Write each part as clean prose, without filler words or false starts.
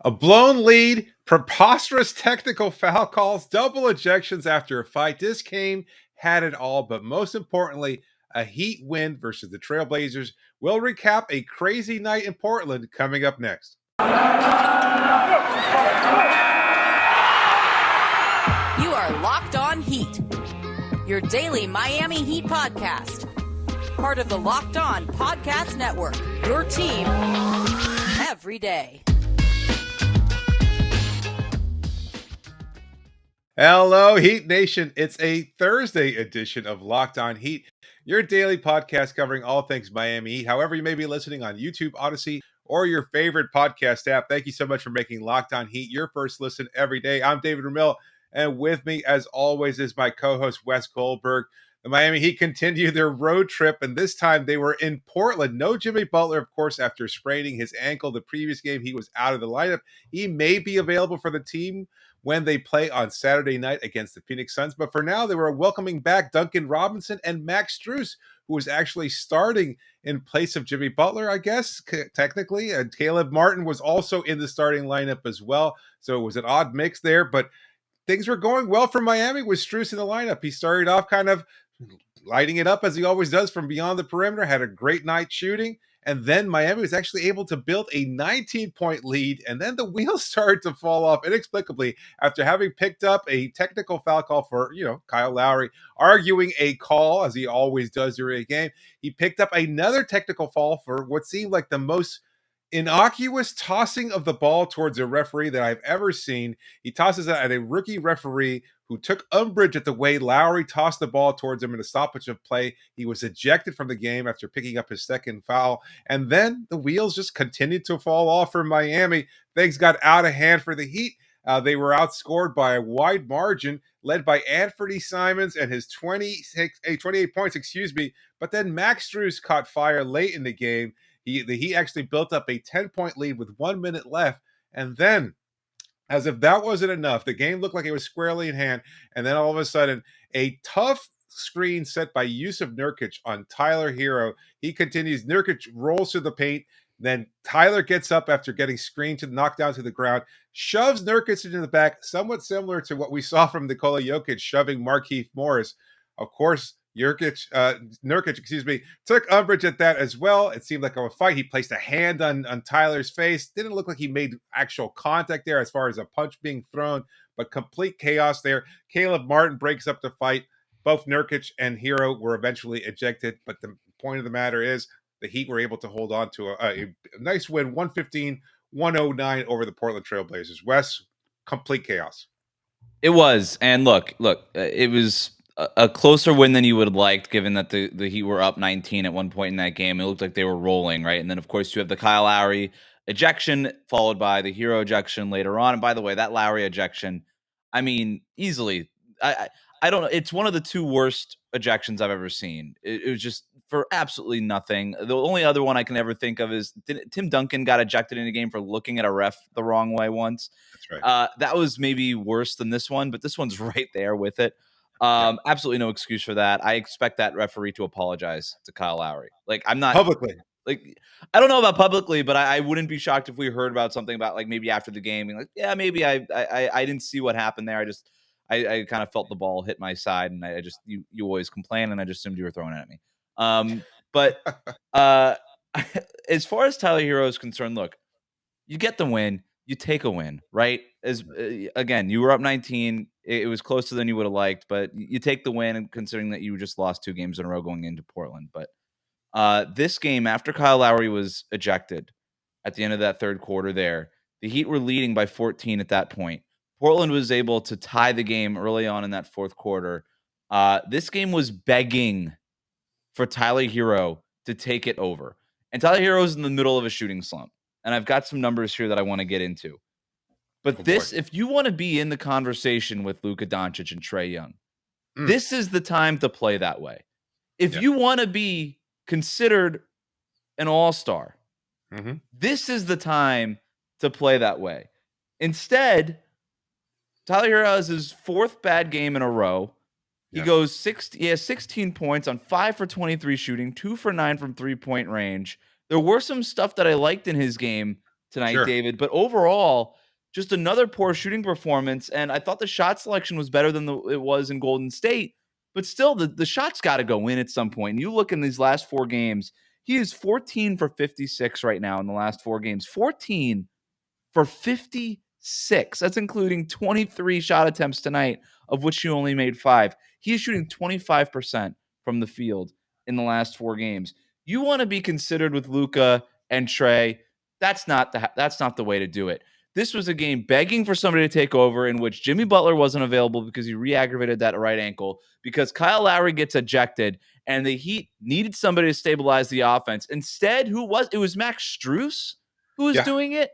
A blown lead, preposterous technical foul calls, double ejections after a fight. This game had it all, but most importantly, a Heat win versus the Trailblazers. We'll recap a crazy night in Portland coming up next. You are Locked On Heat, your daily Miami Heat podcast. Part of the Locked On Podcast Network, your team every day. Hello, Heat Nation. It's a Thursday edition of Locked On Heat, your daily podcast covering all things Miami Heat. However, you may be listening on YouTube, Odyssey, or your favorite podcast app. Thank you so much for making Locked On Heat your first listen every day. I'm David Ramil, and with me, as always, is my co-host, Wes Goldberg. The Miami Heat continue their road trip, and this time they were in Portland. No Jimmy Butler, of course, after spraining his ankle the previous game. He was out of the lineup. He may be available for the team when they play on Saturday night against the Phoenix Suns. But for now, they were welcoming back Duncan Robinson and Max Strus, who was actually starting in place of Jimmy Butler, I guess, technically. Caleb Martin was also in the starting lineup as well. So it was an odd mix there, but things were going well for Miami with Strus in the lineup. He started off kind of lighting it up as he always does from beyond the perimeter, had a great night shooting. And then Miami was actually able to build a 19-point lead. And then the wheels started to fall off inexplicably after having picked up a technical foul call for, Kyle Lowry, arguing a call, as he always does during a game. He picked up another technical foul for what seemed like the most innocuous tossing of the ball towards a referee that I've ever seen. He tosses it at a rookie referee who took umbrage at the way Lowry tossed the ball towards him in a stoppage of play. He was ejected from the game after picking up his second foul. And then the wheels just continued to fall off for Miami. Things got out of hand for the Heat. They were outscored by a wide margin, led by Anthony Simons and his 28 points, But then Max Strus caught fire late in the game. He actually built up a 10-point lead with 1 minute left. And then, as if that wasn't enough, the game looked like it was squarely in hand. And then all of a sudden, a tough screen set by Yusuf Nurkic on Tyler Herro. He continues. Nurkic rolls to the paint. Then Tyler gets up after getting screened to knock down to the ground, shoves Nurkic into the back, somewhat similar to what we saw from Nikola Jokic shoving Markieff Morris. Of course, Nurkic, took umbrage at that as well. It seemed like a fight. He placed a hand on Tyler's face. Didn't look like he made actual contact there as far as a punch being thrown, but complete chaos there. Caleb Martin breaks up the fight. Both Nurkic and Herro were eventually ejected, but the point of the matter is the Heat were able to hold on to a nice win, 115-109 over the Portland Trailblazers. Wes, complete chaos. It was. And look, it was a closer win than you would have liked, given that the Heat were up 19 at one point in that game. It looked like they were rolling, right? And then, of course, you have the Kyle Lowry ejection, followed by the Herro ejection later on. And by the way, that Lowry ejection, I mean, easily, I don't know. It's one of the two worst ejections I've ever seen. It was just for absolutely nothing. The only other one I can ever think of is Tim Duncan got ejected in a game for looking at a ref the wrong way once. That's right. That was maybe worse than this one, but this one's right there with it. Absolutely no excuse for that. I expect that referee to apologize to Kyle Lowry. Like, I'm not publicly. Like, I don't know about publicly, but I wouldn't be shocked if we heard about something about, like, maybe after the game, being like, yeah, maybe I didn't see what happened there. I kind of felt the ball hit my side, and I just you always complain, and I just assumed you were throwing it at me. But as far as Tyler Herro is concerned, look, you get the win, you take a win, right? As again, you were up 19. It was closer than you would have liked, but you take the win, and considering that you just lost 2 games in a row going into Portland. But this game, after Kyle Lowry was ejected at the end of that third quarter there, the Heat were leading by 14 at that point. Portland was able to tie the game early on in that fourth quarter. This game was begging for Tyler Herro to take it over. And Tyler Herro is in the middle of a shooting slump. And I've got some numbers here that I want to get into. But if you want to be in the conversation with Luka Doncic and Trae Young, this is the time to play that way. If you want to be considered an all-star, this is the time to play that way. Instead, Tyler Herro has his 4th bad game in a row. He has 16 points on 5 for 23 shooting, 2 for 9 from 3-point range. There were some stuff that I liked in his game, tonight, Sure. David. But overall, just another poor shooting performance. And I thought the shot selection was better than it was in Golden State. But still, the shots got to go in at some point. And you look in these last 4 games, he is 14 for 56 right now in the last 4 games. 14 for 56. That's including 23 shot attempts tonight, of which he only made 5. He is shooting 25% from the field in the last 4 games. You want to be considered with Luka and Trae. That's not the way to do it. This was a game begging for somebody to take over, in which Jimmy Butler wasn't available because he re-aggravated that right ankle, because Kyle Lowry gets ejected, and the Heat needed somebody to stabilize the offense. Instead, it was Max Strus who was doing it.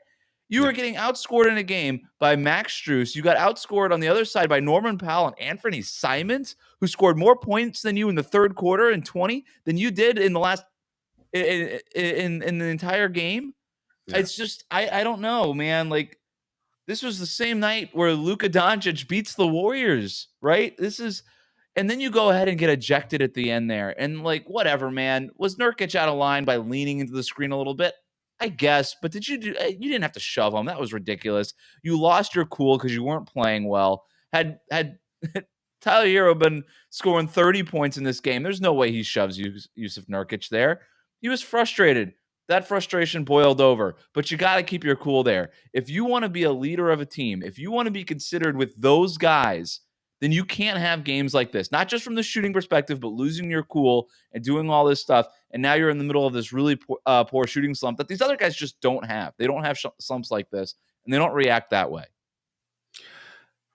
You were getting outscored in a game by Max Strus. You got outscored on the other side by Norman Powell and Anthony Simons, who scored more points than you in the third quarter in 20 than you did in the last in the entire game. Yeah. It's just I don't know, man. Like, this was the same night where Luka Doncic beats the Warriors, right? And then you go ahead and get ejected at the end there. And, like, whatever, man. Was Nurkic out of line by leaning into the screen a little bit? I guess. But you didn't have to shove him. That was ridiculous. You lost your cool because you weren't playing well. Had Tyler Herro been scoring 30 points in this game, there's no way he shoves Yusuf Nurkic there. He was frustrated. That frustration boiled over. But you got to keep your cool there. If you want to be a leader of a team, if you want to be considered with those guys, then you can't have games like this. Not just from the shooting perspective, but losing your cool and doing all this stuff. And now you're in the middle of this really poor shooting slump that these other guys just don't have. They don't have slumps like this, and they don't react that way.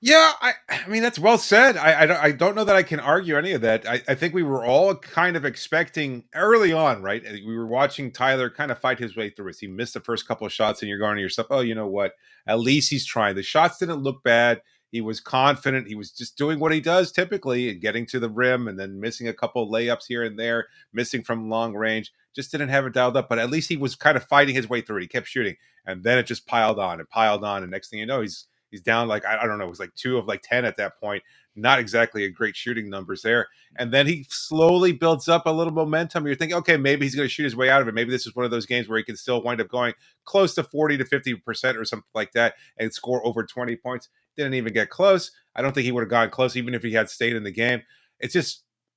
Yeah, I mean, that's well said. I don't know that I can argue any of that. I think we were all kind of expecting early on, right? We were watching Tyler kind of fight his way through it. He missed the first couple of shots, and you're going to yourself, oh, you know what? At least he's trying. The shots didn't look bad. He was confident. He was just doing what he does typically and getting to the rim and then missing a couple of layups here and there, missing from long range. Just didn't have it dialed up, but at least he was kind of fighting his way through it. He kept shooting, and then it just piled on and piled on. And next thing you know, he's down like, I don't know, it was like 2 of like 10 at that point. Not exactly a great shooting numbers there. And then he slowly builds up a little momentum. You're thinking, okay, maybe he's going to shoot his way out of it. Maybe this is one of those games where he can still wind up going close to 40 to 50% or something like that and score over 20 points. Didn't even get close. I don't think he would have gone close even if he had stayed in the game. It's just